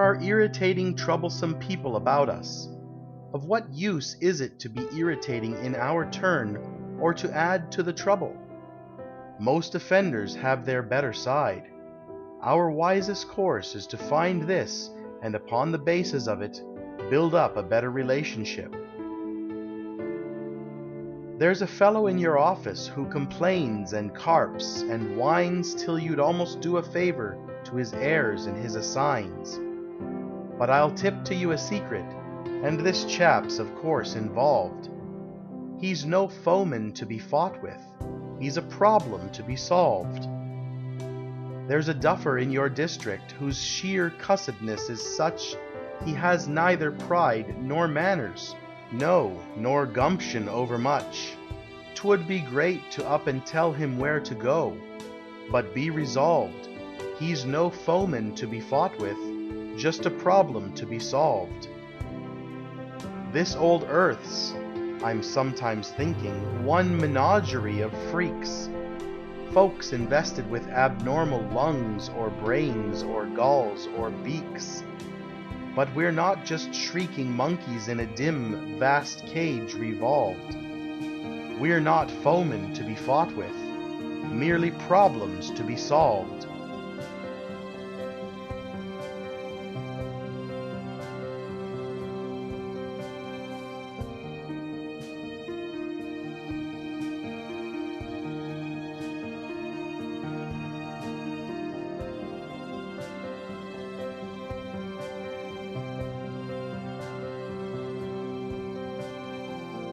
are irritating, troublesome people about us. Of what use is it to be irritating in our turn, or to add to the trouble? Most offenders have their better side. Our wisest course is to find this, and upon the basis of it, build up a better relationship. There's a fellow in your office who complains and carps and whines till you'd almost do a favor to his heirs and his assigns. But I'll tip to you a secret, and this chap's of course involved. He's no foeman to be fought with, he's a problem to be solved. There's a duffer in your district whose sheer cussedness is such he has neither pride nor manners, no, nor gumption overmuch. 'Twould be great to up and tell him where to go, but be resolved, he's no foeman to be fought with, just a problem to be solved. This old earth's, I'm sometimes thinking, one menagerie of freaks, folks invested with abnormal lungs or brains or galls or beaks. But we're not just shrieking monkeys in a dim, vast cage revolved. We're not foemen to be fought with, merely problems to be solved.